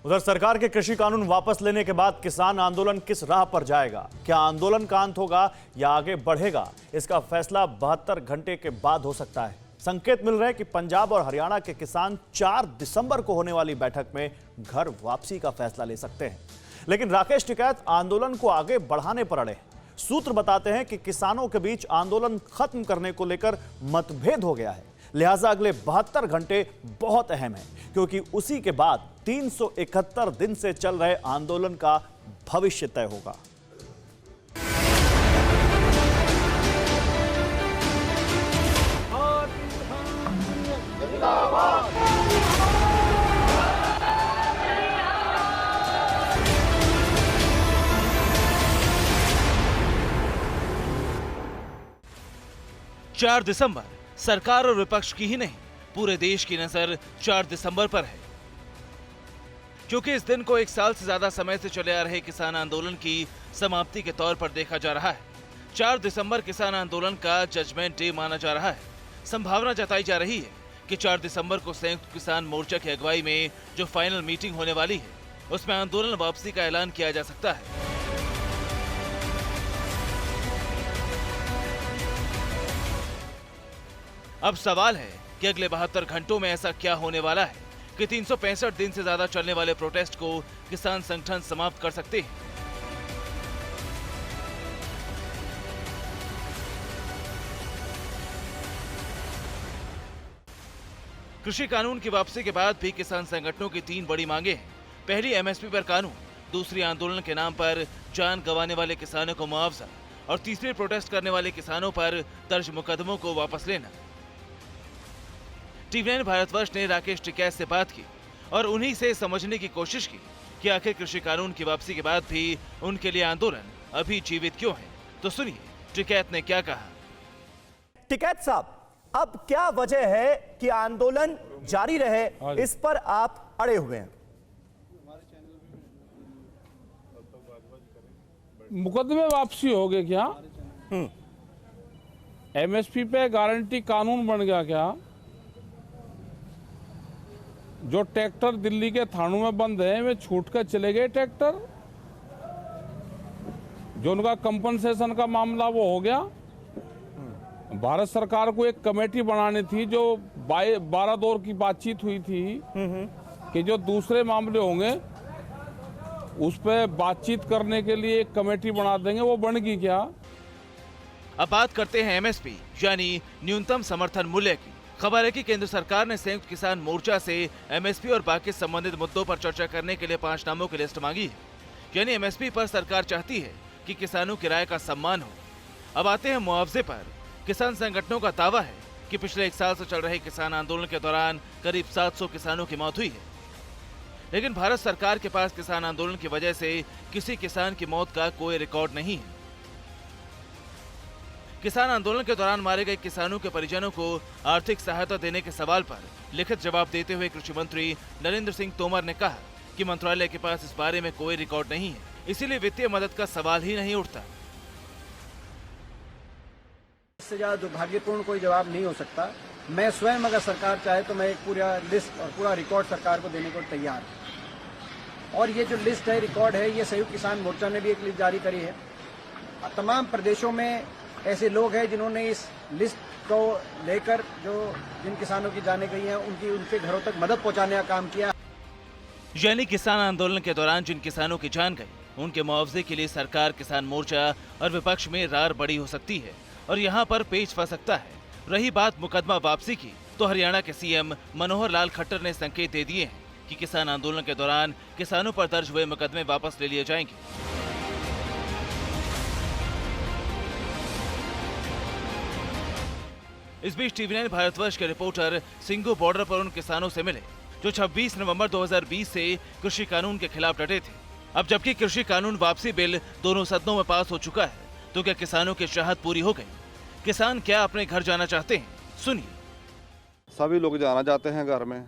उधर सरकार के कृषि कानून वापस लेने के बाद किसान आंदोलन किस राह पर जाएगा? क्या आंदोलन का अंत होगा या आगे बढ़ेगा? इसका फैसला 72 घंटे के बाद हो सकता है। संकेत मिल रहे हैं कि पंजाब और हरियाणा के किसान 4 दिसंबर को होने वाली बैठक में घर वापसी का फैसला ले सकते हैं। लेकिन राकेश टिकैत आंदोलन को आगे बढ़ाने पर अड़े। सूत्र बताते हैं कि किसानों के बीच आंदोलन खत्म करने को लेकर मतभेद हो गया है, लिहाजा अगले 72 घंटे बहुत अहम है, क्योंकि उसी के बाद 371 दिन से चल रहे आंदोलन का भविष्य तय होगा। चार दिसंबर सरकार और विपक्ष की ही नहीं, पूरे देश की नजर 4 दिसंबर पर है, क्योंकि इस दिन को 1 साल से ज्यादा समय से चले आ रहे किसान आंदोलन की समाप्ति के तौर पर देखा जा रहा है। 4 दिसंबर किसान आंदोलन का जजमेंट डे माना जा रहा है। संभावना जताई जा रही है कि 4 दिसंबर को संयुक्त किसान मोर्चा की अगुवाई में जो फाइनल मीटिंग होने वाली है, उसमें आंदोलन वापसी का ऐलान किया जा सकता है। अब सवाल है कि अगले 72 घंटों में ऐसा क्या होने वाला है कि 365 दिन से ज्यादा चलने वाले प्रोटेस्ट को किसान संगठन समाप्त कर सकते हैं। कृषि कानून की वापसी के बाद भी किसान संगठनों की 3 बड़ी मांगे हैं। पहली, एमएसपी पर कानून, दूसरी, आंदोलन के नाम पर जान गंवाने वाले किसानों को मुआवजा, और तीसरी, प्रोटेस्ट करने वाले किसानों पर दर्ज मुकदमों को वापस लेना। टीवी9 भारतवर्ष ने राकेश टिकैत से बात की और उन्हीं से समझने की कोशिश की कि आखिर कृषि कानून की वापसी के बाद भी उनके लिए आंदोलन अभी जीवित क्यों है। तो सुनिए टिकैत ने क्या कहा। टिकैत साहब, अब क्या वजह है कि आंदोलन जारी रहे, इस पर आप अड़े हुए हैं? मुकदमे वापसी हो गए क्या? एमएसपी पे गारंटी कानून बन गया क्या? जो ट्रैक्टर दिल्ली के थानों में बंद है वे छूट कर चले गए ट्रैक्टर? जो उनका कंपनसेशन का मामला वो हो गया? भारत सरकार को एक कमेटी बनानी थी, जो 12 दौर की बातचीत हुई थी कि जो दूसरे मामले होंगे उस पर बातचीत करने के लिए एक कमेटी बना देंगे, वो बन गई क्या? अब बात करते हैं एमएसपी यानी न्यूनतम समर्थन मूल्य की। खबर है कि केंद्र सरकार ने संयुक्त किसान मोर्चा से एमएसपी और बाकी संबंधित मुद्दों पर चर्चा करने के लिए 5 नामों की लिस्ट मांगी है। यानी एमएसपी पर सरकार चाहती है कि किसानों की राय का सम्मान हो। अब आते हैं मुआवजे पर। किसान संगठनों का दावा है कि पिछले 1 साल से चल रहे किसान आंदोलन के दौरान करीब 700 किसानों की मौत हुई है, लेकिन भारत सरकार के पास किसान आंदोलन की वजह से किसी किसान की मौत का कोई रिकॉर्ड नहीं है। किसान आंदोलन के दौरान मारे गए किसानों के परिजनों को आर्थिक सहायता देने के सवाल पर लिखित जवाब देते हुए कृषि मंत्री नरेंद्र सिंह तोमर ने कहा कि मंत्रालय के पास इस बारे में कोई रिकॉर्ड नहीं है, इसीलिए वित्तीय मदद का सवाल ही नहीं उठता। इससे ज्यादा दुर्भाग्यपूर्ण कोई जवाब नहीं हो सकता। मैं स्वयं अगर सरकार चाहे तो मैं एक पूरा लिस्ट और पूरा रिकॉर्ड सरकार को देने को तैयार हूं। और ये जो लिस्ट है, रिकॉर्ड है, ये संयुक्त किसान मोर्चा ने भी एक लिस्ट जारी करी है। तमाम प्रदेशों में ऐसे लोग हैं जिन्होंने इस लिस्ट को लेकर जो जिन किसानों की जाने गई हैं उनके घरों तक मदद पहुंचाने का काम किया। यानी किसान आंदोलन के दौरान जिन किसानों की जान गई उनके मुआवजे के लिए सरकार, किसान मोर्चा और विपक्ष में रार बड़ी हो सकती है और यहाँ पर पेच फंस सकता है। रही बात मुकदमा वापसी की, तो हरियाणा के सीएम मनोहर लाल खट्टर ने संकेत दे दिए हैं कि किसान आंदोलन के दौरान किसानों पर दर्ज हुए मुकदमे वापस ले लिए जाएंगे। इस बीच टीवी9 भारतवर्ष के रिपोर्टर सिंगू बॉर्डर पर उन किसानों से मिले जो 26 नवंबर 2020 से कृषि कानून के खिलाफ डटे थे। अब जबकि कृषि कानून वापसी बिल दोनों सदनों में पास हो चुका है, तो क्या किसानों की चाहत पूरी हो गई? किसान क्या अपने घर जाना चाहते हैं? सुनिए। सभी लोग जाना चाहते हैं घर में,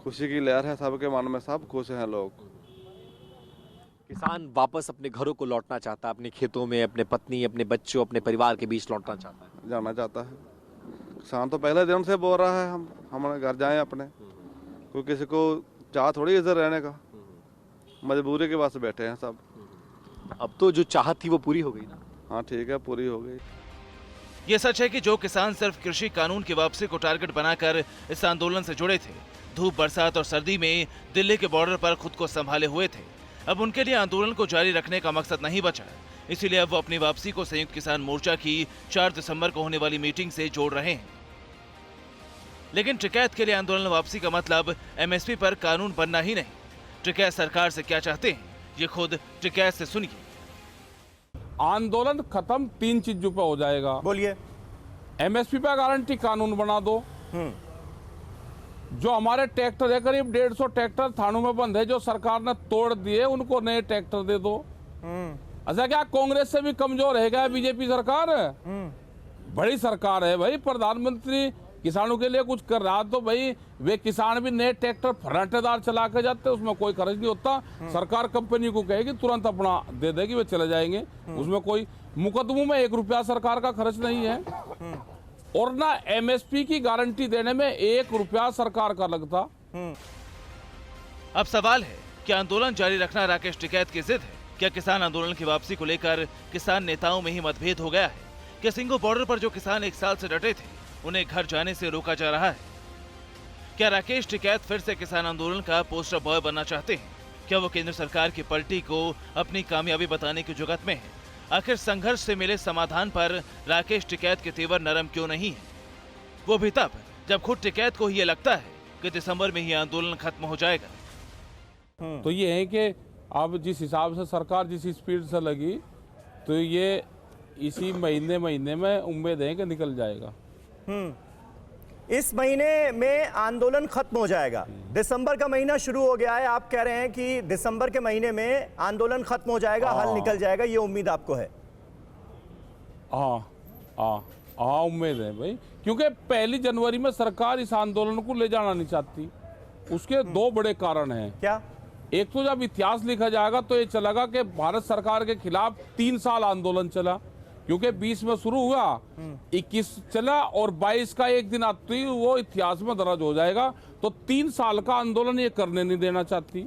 खुशी की लहर है सबके मन में, सब खुश हैं लोग। किसान वापस अपने घरों को लौटना चाहता है, अपने खेतों में, अपने पत्नी, अपने बच्चों, अपने परिवार के बीच लौटना चाहता है, जाना चाहता है। किसान तो पहले दिन से बोल रहा है हम हमारे घर जाएं अपने, कोई किसी को चाह थोड़ी इधर रहने का। मजबूरी के वास्ते बैठे हैं सब। अब तो जो चाहत थी वो पूरी हो गई ना। हाँ ठीक है, पूरी हो गई। ये सच है कि जो किसान सिर्फ कृषि कानून की वापसी को टारगेट बनाकर इस आंदोलन से जुड़े थे, धूप बरसात और सर्दी में दिल्ली के बॉर्डर पर खुद को संभाले हुए थे, अब उनके लिए आंदोलन को जारी रखने का मकसद नहीं बचा। इसीलिए अब वो अपनी वापसी को संयुक्त किसान मोर्चा की 4 दिसंबर को होने वाली मीटिंग से जोड़ रहे हैं। लेकिन टिकैत के लिए आंदोलन वापसी का मतलब एमएसपी पर कानून बनना ही नहीं। टिकैत सरकार से क्या चाहते हैं, ये खुद टिकैत से सुनिए। आंदोलन खत्म 3 चीजों पे हो जाएगा। बोलिए। एमएसपी पे गारंटी कानून बना दो। जो हमारे ट्रैक्टर है, करीब 150 ट्रैक्टर थानों में बंद है, जो सरकार ने तोड़ दिए, उनको नए ट्रैक्टर दे दो। अच्छा, क्या कांग्रेस से भी कमजोर है क्या बीजेपी सरकार? बड़ी सरकार है भाई, प्रधानमंत्री किसानों के लिए कुछ कर रहा तो भाई वे किसान भी नए ट्रैक्टर फर्राटेदार चला के जाते, उसमें कोई खर्च नहीं होता। सरकार कंपनी को कहेगी तुरंत अपना दे देगी, वे चले जाएंगे। उसमें कोई मुकदमों में 1 रुपया सरकार का खर्च नहीं है। और ना एमएसपी की गारंटी देने में 1 रुपया सरकार का लगता। अब सवाल है, क्या आंदोलन जारी रखना राकेश टिकैत की जिद है? क्या किसान आंदोलन की वापसी को लेकर किसान नेताओं में ही मतभेद हो गया है? क्या सिंघू बॉर्डर पर जो किसान 1 साल से डटे थे, उन्हें घर जाने से रोका जा रहा है? क्या राकेश टिकैत फिर से किसान आंदोलन का पोस्टर बॉय बनना चाहते हैं? क्या वो केंद्र सरकार की पलटी को अपनी कामयाबी बताने की जुगत में है? आखिर संघर्ष से मिले समाधान पर राकेश टिकैत के तेवर नरम क्यों नहीं है? वो भी तब जब खुद टिकैत को ही ये लगता है कि दिसंबर में ही आंदोलन खत्म हो जाएगा। तो ये है कि अब जिस हिसाब से सरकार जिस स्पीड से लगी, तो ये इसी महीने में उम्मीद है कि निकल जाएगा। इस महीने में आंदोलन खत्म हो जाएगा। दिसंबर का महीना शुरू हो गया है, आप कह रहे हैं कि दिसंबर के महीने में आंदोलन खत्म हो जाएगा, हल निकल जाएगा, ये उम्मीद आपको है? हाँ, उम्मीद है भाई, क्योंकि 1 जनवरी में सरकार इस आंदोलन को ले जाना नहीं चाहती। उसके 2 बड़े कारण हैं। क्या? एक तो जब इतिहास लिखा जाएगा तो ये चलेगा कि भारत सरकार के खिलाफ 3 साल आंदोलन चला, क्योंकि 20 में शुरू हुआ, 21 चला और 22 का एक दिन आते ही वो इतिहास में दर्ज हो जाएगा। तो 3 साल का आंदोलन ये करने नहीं देना चाहती।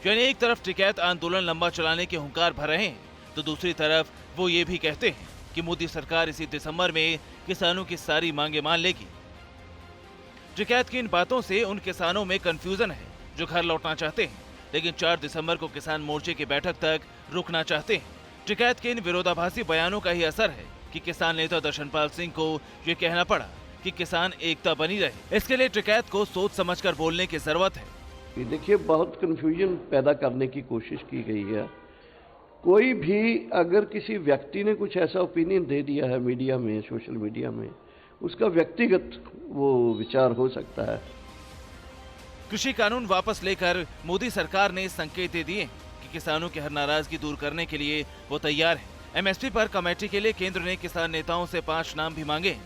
यानी एक तरफ टिकैत आंदोलन लंबा चलाने के हुंकार भर रहे हैं, तो दूसरी तरफ वो ये भी कहते हैं कि मोदी सरकार इसी दिसंबर में किसानों की सारी मांगे मान लेगी। टिकैत की इन बातों से उन किसानों में कंफ्यूजन है जो घर लौटना चाहते हैं, लेकिन 4 दिसंबर को किसान मोर्चे की बैठक तक रुकना चाहते हैं। टिकैत के इन विरोधाभासी बयानों का ही असर है कि किसान नेता दर्शनपाल सिंह को ये कहना पड़ा कि किसान एकता बनी रहे। इसके लिए टिकैत को सोच समझकर बोलने की जरूरत है। देखिए, बहुत कंफ्यूजन पैदा करने की कोशिश की गई है। कोई भी अगर किसी व्यक्ति ने कुछ ऐसा ओपिनियन दे दिया है मीडिया में, सोशल मीडिया में, उसका व्यक्तिगत वो विचार हो सकता है। कृषि कानून वापस लेकर मोदी सरकार ने संकेत दे दिए कि किसानों की हर नाराजगी दूर करने के लिए वो तैयार है। एमएसपी पर कमेटी के लिए केंद्र ने किसान नेताओं से 5 नाम भी मांगे हैं,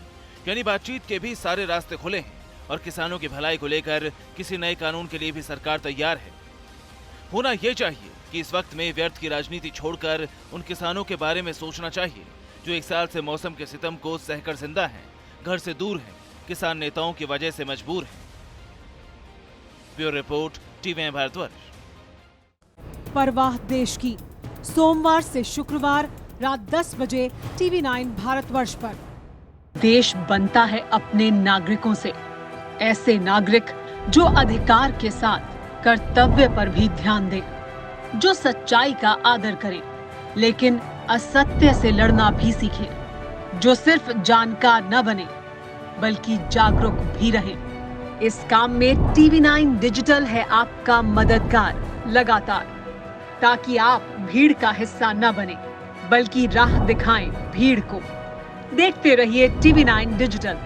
यानी बातचीत के भी सारे रास्ते खुले हैं और किसानों की भलाई को लेकर किसी नए कानून के लिए भी सरकार तैयार है। होना ये चाहिए कि इस वक्त में व्यर्थ की राजनीति छोड़कर उन किसानों के बारे में सोचना चाहिए जो 1 साल से मौसम के सितम को सहकर जिंदा हैं, घर से दूर हैं, किसान नेताओं की वजह से मजबूर हैं। Bureau report, TV Bharatvarsh. परवाह देश की, सोमवार से शुक्रवार रात 10 बजे टीवी 9 भारतवर्ष पर। देश बनता है अपने नागरिकों से, ऐसे नागरिक जो अधिकार के साथ कर्तव्य पर भी ध्यान दें, जो सच्चाई का आदर करें लेकिन असत्य से लड़ना भी सीखें, जो सिर्फ जानकार न बने बल्कि जागरूक भी रहें। इस काम में टीवी 9 डिजिटल है आपका मददगार लगातार, ताकि आप भीड़ का हिस्सा न बने बल्कि राह दिखाएं भीड़ को। देखते रहिए टीवी 9 डिजिटल।